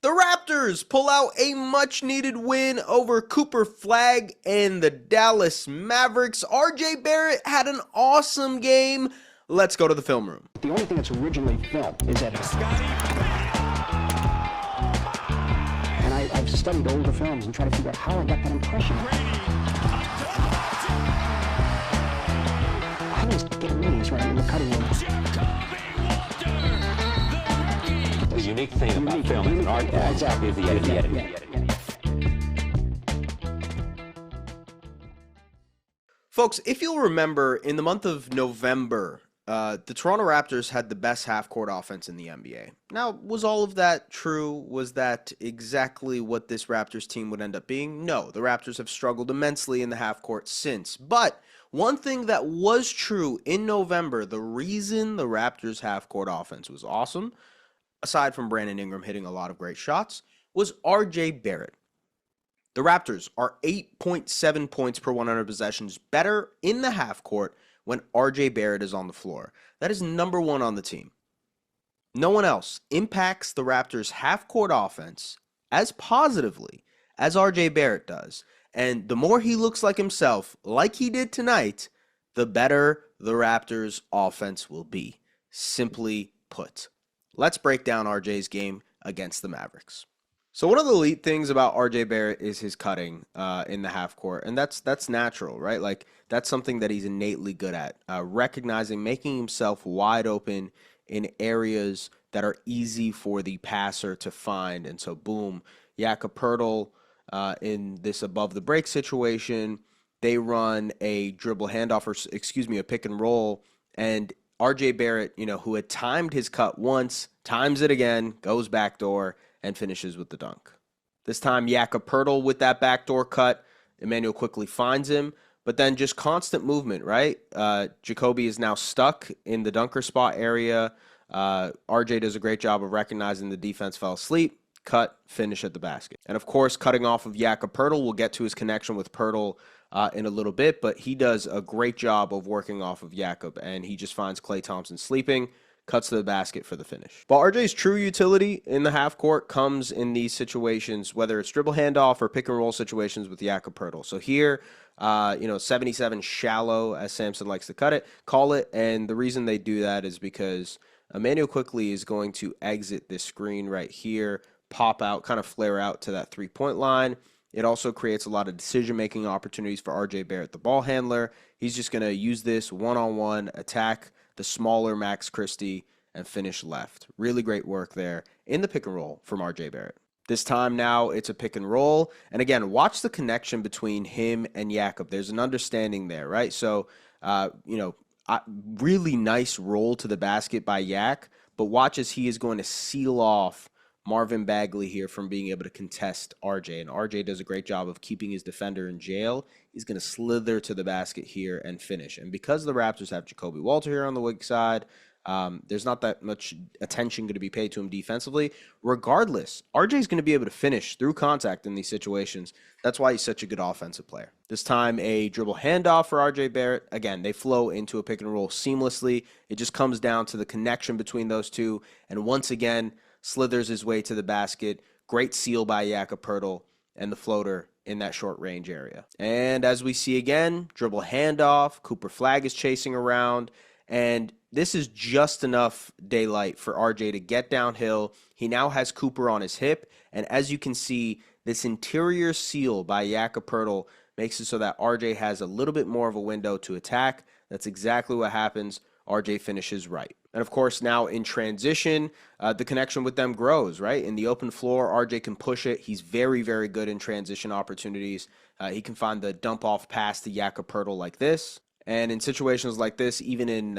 The Raptors pull out a much-needed win over Cooper Flag and the Dallas Mavericks. RJ Barrett had an awesome game. Let's go to the film room. The only thing that's originally filmed is that and I've studied older films and tried to figure out how I got that impression. I was getting meetings right in the cutting room. The unique thing about film is an art form exactly. is the editing. Folks, if you'll remember, in the month of November, the Toronto Raptors had the best half-court offense in the NBA. Now, was all of that true? Was that exactly what this Raptors team would end up being? No, the Raptors have struggled immensely in the half-court since. But one thing that was true in November, the reason the Raptors half-court offense was awesome, aside from Brandon Ingram hitting a lot of great shots, was RJ Barrett. The Raptors are 8.7 points per 100 possessions better in the half court when RJ Barrett is on the floor. That is number one on the team. No one else impacts the Raptors half court offense as positively as RJ Barrett does. And the more he looks like himself, like he did tonight, the better the Raptors offense will be. Simply put. Let's break down RJ's game against the Mavericks. So one of the elite things about RJ Barrett is his cutting in the half court, and that's natural, right? Like that's something that he's innately good at, recognizing, making himself wide open in areas that are easy for the passer to find. And so, boom, Jakob Poeltl in this above the break situation, they run a dribble handoff, or a pick and roll, and RJ Barrett, who had timed his cut once, times it again, goes backdoor, and finishes with the dunk. This time, Jakob Poeltl with that backdoor cut. Emmanuel quickly finds him, but then just constant movement, right? Jacoby is now stuck in the dunker spot area. RJ does a great job of recognizing the defense fell asleep, cut, finish at the basket. And of course, cutting off of Jakob Poeltl, we'll get to his connection with Poeltl in a little bit, but he does a great job of working off of Jakob, and he just finds Klay Thompson sleeping, cuts to the basket for the finish. But RJ's true utility in the half court comes in these situations, whether it's dribble handoff or pick and roll situations with Jakob Poeltl. So here, 77 shallow, as Samson likes to call it. And the reason they do that is because Emmanuel quickly is going to exit this screen right here, pop out, kind of flare out to that three-point line. It also creates a lot of decision-making opportunities for RJ Barrett, the ball handler. He's just going to use this one-on-one attack the smaller Max Christie and finish left. Really great work there in the pick and roll from RJ Barrett. This time now it's a pick and roll. And again, watch the connection between him and Jakob. There's an understanding there, right? So, really nice roll to the basket by Yak, but watch as he is going to seal off Marvin Bagley here from being able to contest RJ. And RJ does a great job of keeping his defender in jail. He's going to slither to the basket here and finish. And because the Raptors have Jacoby Walter here on the weak side, there's not that much attention going to be paid to him defensively. Regardless, RJ is going to be able to finish through contact in these situations. That's why he's such a good offensive player. This time, a dribble handoff for RJ Barrett. Again, they flow into a pick and roll seamlessly. It just comes down to the connection between those two. And once again, slithers his way to the basket. Great seal by Jakob Poeltl and the floater in that short range area. And as we see again, dribble handoff. Cooper Flag is chasing around. And this is just enough daylight for RJ to get downhill. He now has Cooper on his hip. And as you can see, this interior seal by Jakob Poeltl makes it so that RJ has a little bit more of a window to attack. That's exactly what happens. RJ finishes right. And of course, now in transition, the connection with them grows, right? In the open floor, RJ can push it. He's very, very good in transition opportunities. He can find the dump off pass to Jakob Poeltl like this. And in situations like this, even in,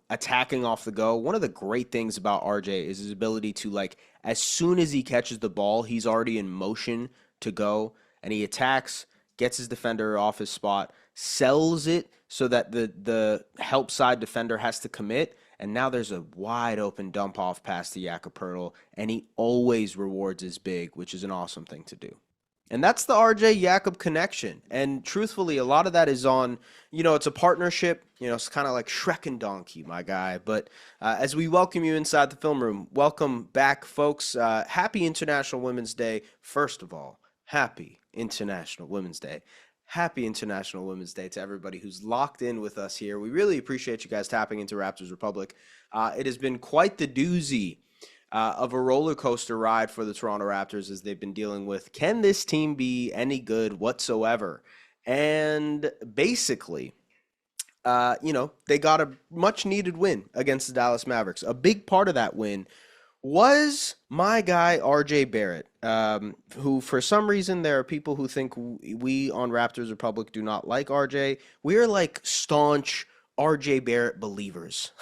attacking off the go, one of the great things about RJ is his ability to, as soon as he catches the ball, he's already in motion to go, and he attacks, gets his defender off his spot, sells it so that the help side defender has to commit, and now there's a wide open dump off pass to Jakob Poeltl, and he always rewards his big, which is an awesome thing to do. And that's the RJ Jakob connection. And truthfully, a lot of that is on, it's a partnership. It's kind of like Shrek and Donkey, my guy. But as we welcome you inside the film room, welcome back, folks. Happy International Women's Day. First of all, happy International Women's Day. Happy International Women's Day to everybody who's locked in with us here. We really appreciate you guys tapping into Raptors Republic. It has been quite the doozy of a roller coaster ride for the Toronto Raptors as they've been dealing with, can this team be any good whatsoever? And basically, they got a much needed win against the Dallas Mavericks. A big part of that win was my guy, RJ Barrett, who for some reason there are people who think we on Raptors Republic do not like RJ. We're like staunch RJ Barrett believers.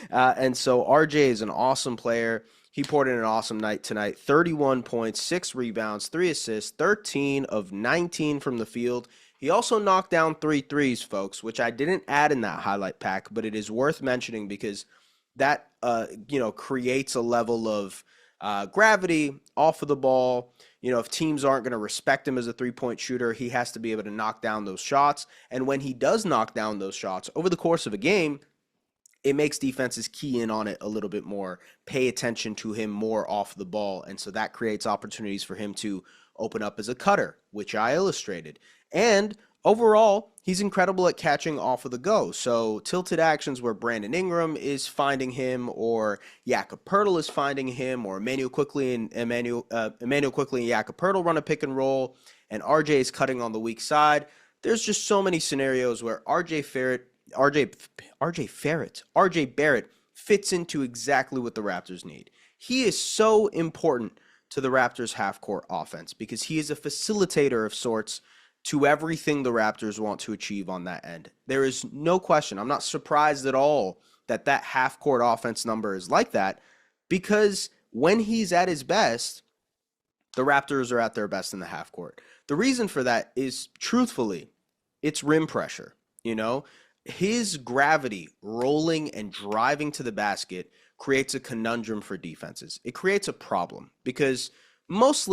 And so RJ is an awesome player. He poured in an awesome night tonight. 31 points, 6 rebounds, 3 assists, 13 of 19 from the field. He also knocked down 3 threes, folks, which I didn't add in that highlight pack, but it is worth mentioning because that creates a level of gravity off of the ball. If teams aren't going to respect him as a three-point shooter, he has to be able to knock down those shots. And when he does knock down those shots over the course of a game, it makes defenses key in on it a little bit more, pay attention to him more off the ball. And so that creates opportunities for him to open up as a cutter, which I illustrated. And overall, he's incredible at catching off of the go. So tilted actions where Brandon Ingram is finding him, or Jakob Poeltl is finding him, or Emmanuel Quickly and Jakob Poeltl run a pick and roll, and RJ is cutting on the weak side. There's just so many scenarios where RJ Barrett fits into exactly what the Raptors need. He is so important to the Raptors half-court offense because he is a facilitator of sorts to everything the Raptors want to achieve on that end. There is no question. I'm not surprised at all that half-court offense number is like that, because when he's at his best, the Raptors are at their best in the half-court. The reason for that is, truthfully, it's rim pressure. His gravity rolling and driving to the basket creates a conundrum for defenses. It creates a problem because most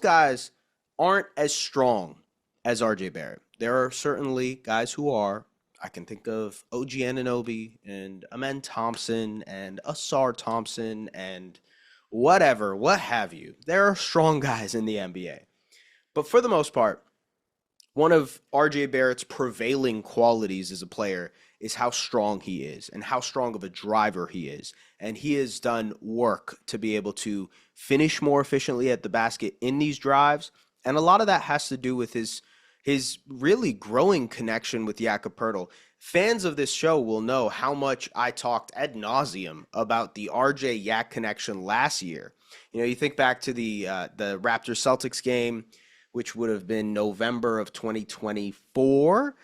guys aren't as strong as RJ Barrett. There are certainly guys who are. I can think of OG Anunoby and Amen Thompson and Asar Thompson and what have you. There are strong guys in the NBA. But for the most part, one of RJ Barrett's prevailing qualities as a player is how strong he is and how strong of a driver he is. And he has done work to be able to finish more efficiently at the basket in these drives. And a lot of that has to do with his really growing connection with Jakob Poeltl. Fans of this show will know how much I talked ad nauseum about the RJ Yak connection last year. You think back to the Raptors Celtics game, which would have been November of 2024,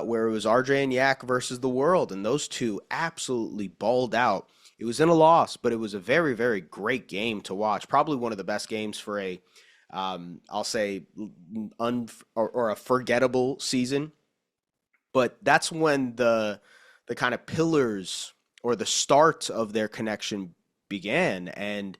where it was RJ and Yak versus the world, and those two absolutely balled out. It was in a loss, but it was a very, very great game to watch. Probably one of the best games for a, I'll say, or a forgettable season. But that's when the kind of pillars or the start of their connection began, and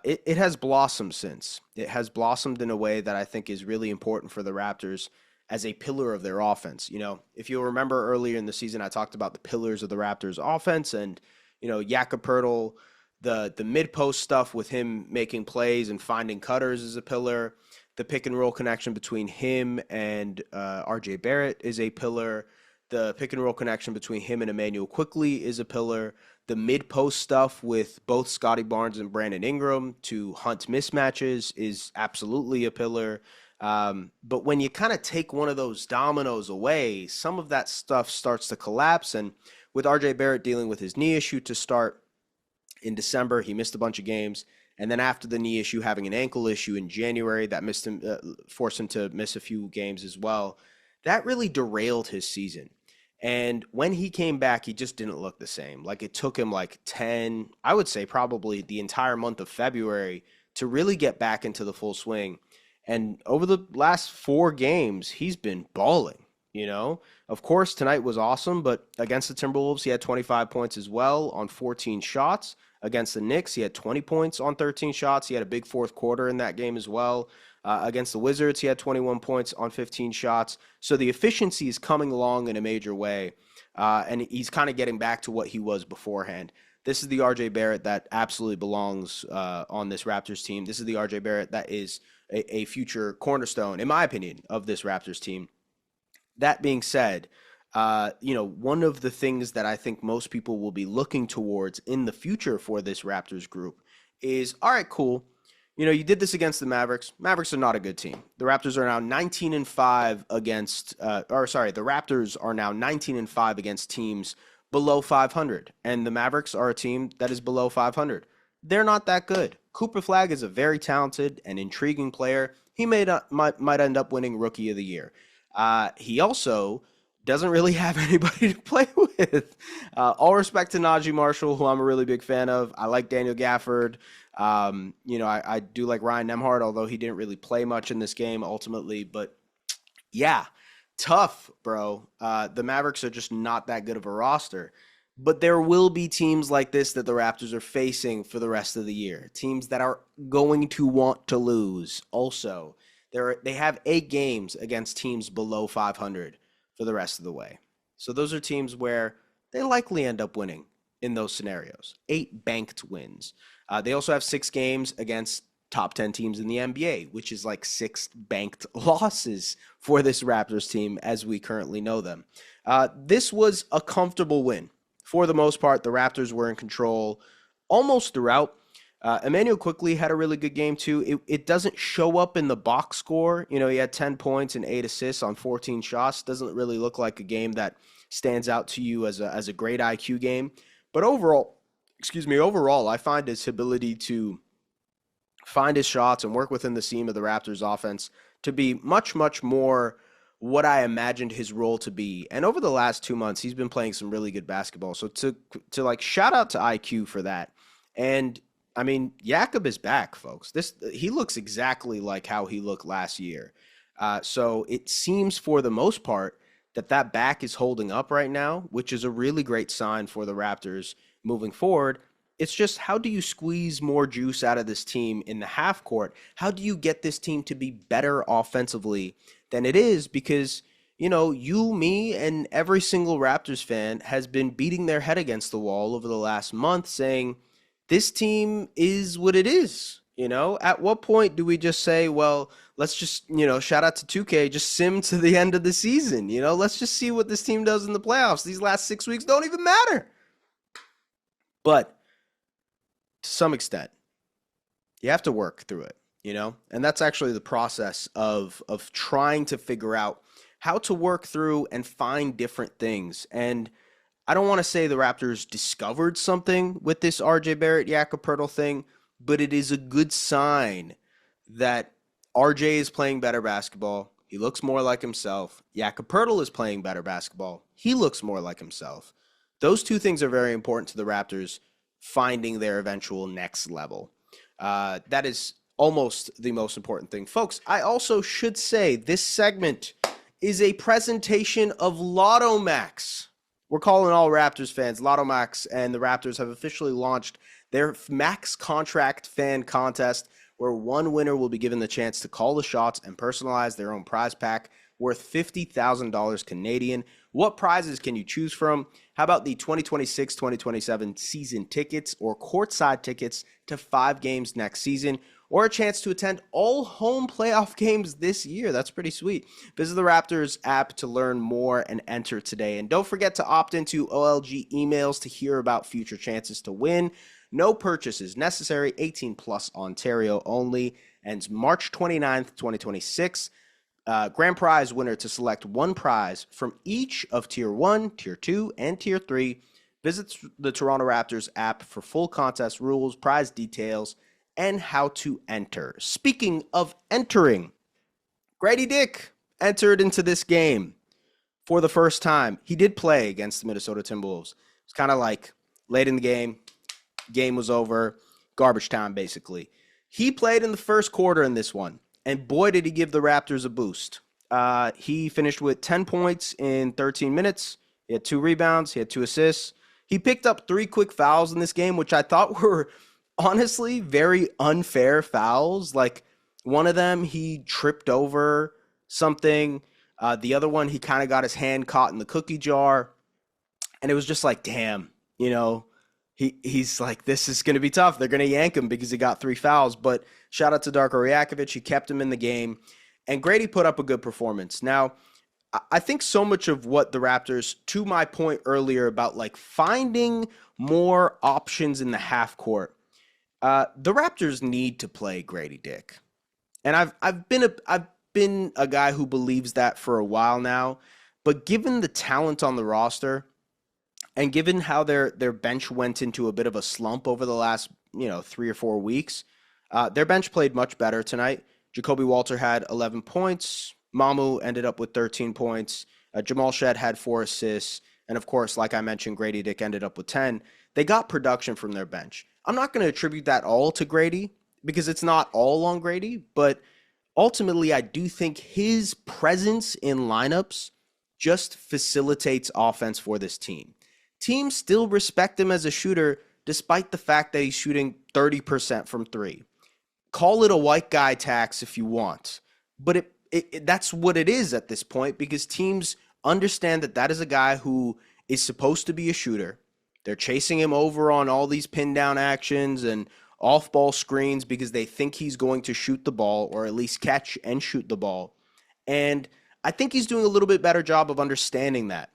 it has blossomed since. It has blossomed in a way that I think is really important for the Raptors as a pillar of their offense. If you'll remember earlier in the season, I talked about the pillars of the Raptors offense, and, Jakob Poeltl, the mid-post stuff with him making plays and finding cutters is a pillar. The pick and roll connection between him and RJ Barrett is a pillar. The pick and roll connection between him and Emmanuel Quickly is a pillar. The mid-post stuff with both Scotty Barnes and Brandon Ingram to hunt mismatches is absolutely a pillar. But when you kind of take one of those dominoes away, some of that stuff starts to collapse. And with RJ Barrett dealing with his knee issue to start in December, he missed a bunch of games. And then after the knee issue, having an ankle issue in January, that forced him to miss a few games as well. That really derailed his season. And when he came back, he just didn't look the same. Like, it took him like 10, I would say probably the entire month of February to really get back into the full swing. And over the last 4 games, he's been balling, Of course, tonight was awesome, but against the Timberwolves, he had 25 points as well on 14 shots. against the Knicks. He had 20 points on 13 shots. He had a big fourth quarter in that game as well. Against the Wizards, he had 21 points on 15 shots. So the efficiency is coming along in a major way, and he's kind of getting back to what he was beforehand. This is the RJ Barrett that absolutely belongs on this Raptors team. This is the RJ Barrett that is a future cornerstone, in my opinion, of this Raptors team. That being said, one of the things that I think most people will be looking towards in the future for this Raptors group is, all right, cool. You did this against the Mavericks. Mavericks are not a good team. The Raptors are now 19-5 against, the Raptors are now 19-5 against teams below 500, and the Mavericks are a team that is below 500. They're not that good. Cooper Flagg is a very talented and intriguing player. He might end up winning Rookie of the Year. He also doesn't really have anybody to play with. All respect to Najee Marshall, who I'm a really big fan of. I like Daniel Gafford. I do like Ryan Nembhard, although he didn't really play much in this game ultimately. But yeah, tough, bro. The Mavericks are just not that good of a roster. But there will be teams like this that the Raptors are facing for the rest of the year. Teams that are going to want to lose. Also, they have 8 games against teams below 500 for the rest of the way. So those are teams where they likely end up winning in those scenarios. 8 banked wins. They also have 6 games against top 10 teams in the NBA, which is like 6 banked losses for this Raptors team as we currently know them. This was a comfortable win. For the most part, the Raptors were in control almost throughout. Emmanuel Quickley had a really good game too. It doesn't show up in the box score. He had 10 points and 8 assists on 14 shots. Doesn't really look like a game that stands out to you as a great IQ game. But overall, I find his ability to find his shots and work within the seam of the Raptors offense to be much, much more what I imagined his role to be. And over the last 2 months, he's been playing some really good basketball. So to shout out to IQ for that. And I mean, Jakob is back, folks. He looks exactly like how he looked last year. So it seems for the most part that back is holding up right now, which is a really great sign for the Raptors moving forward. It's just, how do you squeeze more juice out of this team in the half court? How do you get this team to be better offensively than it is? Because, you, me, and every single Raptors fan has been beating their head against the wall over the last month saying, this team is what it is. At what point do we just say, well, let's just, shout out to 2K, just sim to the end of the season. Let's just see what this team does in the playoffs. These last 6 weeks don't even matter. But to some extent, you have to work through it, and that's actually the process of trying to figure out how to work through and find different things. And I don't want to say the Raptors discovered something with this RJ Barrett, Jakob Poeltl thing, but it is a good sign that RJ is playing better basketball. He looks more like himself. Jakob Poeltl is playing better basketball. He looks more like himself. Those two things are very important to the Raptors finding their eventual next level. That is almost the most important thing. Folks, I also should say this segment is a presentation of Lotto Max. We're calling all Raptors fans Lotto Max, and the Raptors have officially launched their Max Contract Fan Contest, where one winner will be given the chance to call the shots and personalize their own prize pack worth $50,000 Canadian. What prizes can you choose from? How about the 2026-2027 season tickets or courtside tickets to 5 games next season, or a chance to attend all home playoff games this year? That's pretty sweet. Visit the Raptors app to learn more and enter today. And don't forget to opt into OLG emails to hear about future chances to win. No purchases necessary. 18 plus Ontario only. Ends March 29th, 2026. Grand prize winner to select one prize from each of Tier 1, Tier 2, and Tier 3. Visit the Toronto Raptors app for full contest rules, prize details, and how to enter. Speaking of entering, Gradey Dicl entered into this game for the first time. He did play against the Minnesota Timberwolves. It's kind of like late in the game was over, garbage time basically. He played in the first quarter in this one, and boy did he give the Raptors a boost. He finished with 10 points in 13 minutes. He had 2 rebounds. He had 2 assists. He picked up 3 quick fouls in this game, which I thought were honestly very unfair fouls. Like one of them, he tripped over something. The other one, he kind of got his hand caught in the cookie jar. And it was just like, damn, you know, he's like, this is going to be tough. They're going to yank him because he got 3 fouls. But shout out to Darko Rajakovic. He kept him in the game. And Gradey put up a good performance. Now, I think so much of what the Raptors, to my point earlier about like finding more options in the half court, the Raptors need to play Gradey Dicl. And I've been a guy who believes that for a while now. But given the talent on the roster, and given how their bench went into a bit of a slump over the last 3 or 4 weeks, their bench played much better tonight. Jacoby Walter had 11 points. Mamu ended up with 13 points. Jamal Shed had 4 assists. And of course, like I mentioned, Gradey Dicl ended up with 10. They got production from their bench. I'm not going to attribute that all to Gradey because it's not all on Gradey, but ultimately I do think his presence in lineups just facilitates offense for this team. Teams still respect him as a shooter despite the fact that he's shooting 30% from 3. Call it a white guy tax if you want, but that's what it is at this point because teams understand that is a guy who is supposed to be a shooter. They're chasing him over on all these pin down actions and off ball screens because they think he's going to shoot the ball or at least catch and shoot the ball. And I think he's doing a little bit better job of understanding that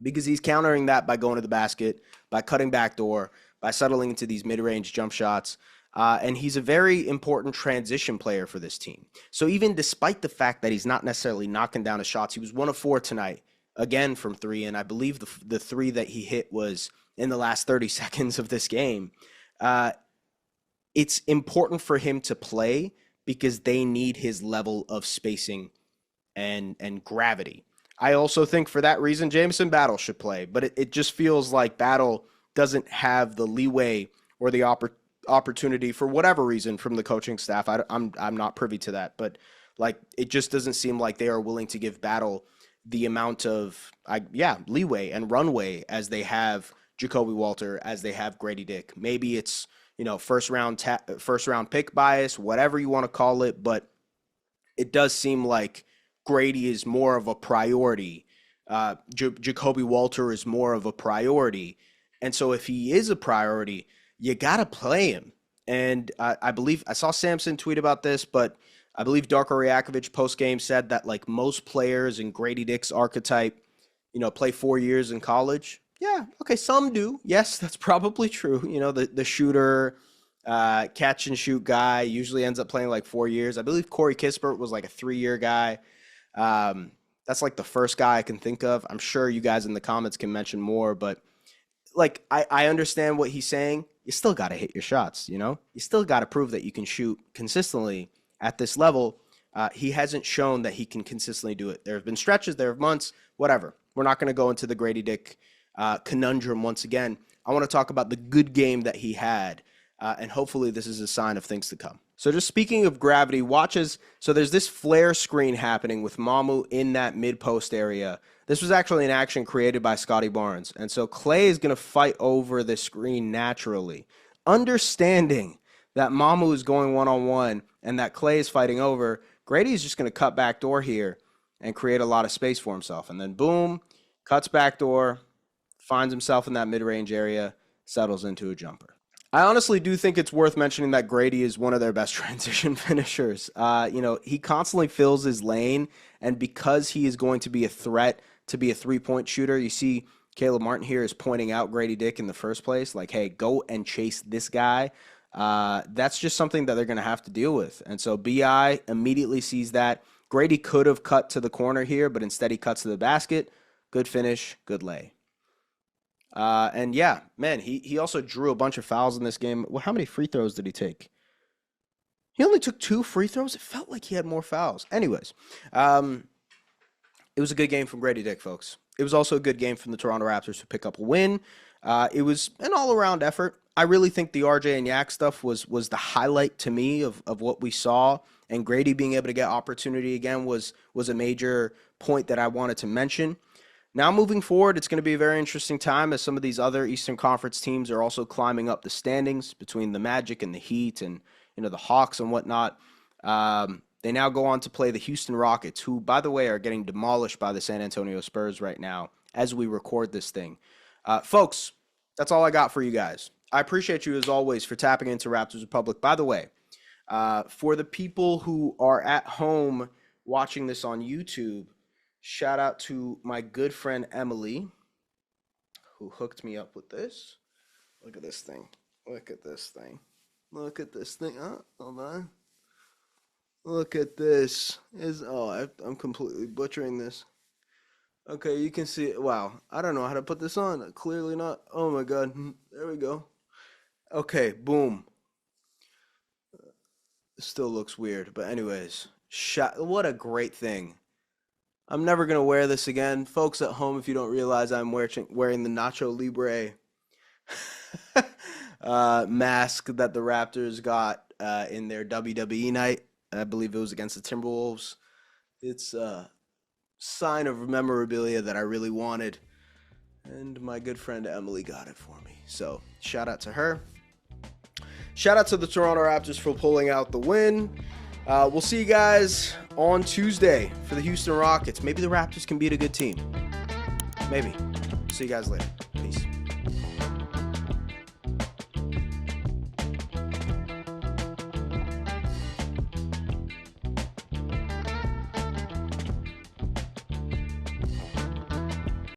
because he's countering that by going to the basket, by cutting backdoor, by settling into these mid-range jump shots. And he's a very important transition player for this team. So even despite the fact that he's not necessarily knocking down his shots, he was 1 of 4 tonight, again from 3. And I believe the 3 that he hit was in the last 30 seconds of this game. It's important for him to play because they need his level of spacing and gravity. I also think for that reason, Jamison Battle should play. But it just feels like Battle doesn't have the leeway or the opportunity for whatever reason from the coaching staff. I'm not privy to that, but like it just doesn't seem like they are willing to give Battle the amount of leeway and runway as they have Jacoby Walter, as they have Gradey Dicl. Maybe it's first round pick bias, whatever you want to call it, but it does seem like Gradey is more of a priority. Jacoby Walter is more of a priority, and so if he is a priority, you got to play him. And I believe I saw Samson tweet about this, but I believe Darko Rajakovic post-game said that like most players in Gradey Dicl's archetype, play 4 years in college. Yeah, okay, some do. Yes, that's probably true. The shooter, catch and shoot guy usually ends up playing like 4 years. I believe Corey Kispert was like a 3-year guy. That's like the first guy I can think of. I'm sure you guys in the comments can mention more, but like I understand what he's saying. You still got to hit your shots, You still got to prove that you can shoot consistently at this level. He hasn't shown that he can consistently do it. There have been stretches, there have months, whatever. We're not going to go into the Gradey Dicl conundrum once again. I want to talk about the good game that he had, and hopefully this is a sign of things to come. So just speaking of gravity, so there's this flare screen happening with Mamu in that mid-post area. This was actually an action created by Scotty Barnes. And so Clay is going to fight over the screen naturally, understanding that Mamu is going one-on-one and that Clay is fighting over. Gradey is just going to cut backdoor here and create a lot of space for himself. And then boom, cuts backdoor, finds himself in that mid-range area, settles into a jumper. I honestly do think it's worth mentioning that Gradey is one of their best transition finishers. He constantly fills his lane, and because he is going to be a threat to be a three-point shooter, you see Caleb Martin here is pointing out Gradey Dicl in the first place, like, hey, go and chase this guy. That's just something that they're going to have to deal with. And so BI immediately sees that. Gradey could have cut to the corner here, but instead he cuts to the basket. Good finish, good lay. And yeah, man, he also drew a bunch of fouls in this game. Well, how many free throws did he take? He only took 2 free throws. It felt like he had more fouls. Anyways, it was a good game from Gradey Dicl, folks. It was also a good game from the Toronto Raptors to pick up a win. It was an all-around effort. I really think the RJ and Yak stuff was the highlight to me of what we saw. And Gradey being able to get opportunity again was a major point that I wanted to mention. Now moving forward, it's going to be a very interesting time as some of these other Eastern Conference teams are also climbing up the standings between the Magic and the Heat and the Hawks and whatnot. They now go on to play the Houston Rockets, who, by the way, are getting demolished by the San Antonio Spurs right now as we record this thing. Folks, that's all I got for you guys. I appreciate you, as always, for tapping into Raptors Republic. By the way, for the people who are at home watching this on YouTube, shout out to my good friend Emily, who hooked me up with this. Look at this thing. Look at this thing. Look at this thing. Hold on. Look at this. I'm completely butchering this. Okay, you can see it. Wow. I don't know how to put this on. Clearly not. Oh my God. There we go. Okay, boom. Still looks weird, but anyways, what a great thing. I'm never going to wear this again. Folks at home, if you don't realize, I'm wearing the Nacho Libre mask that the Raptors got in their WWE night. I believe it was against the Timberwolves. It's a sign of memorabilia that I really wanted, and my good friend Emily got it for me. So shout out to her. Shout out to the Toronto Raptors for pulling out the win. We'll see you guys on Tuesday for the Houston Rockets. Maybe the Raptors can beat a good team. Maybe. See you guys later. Peace.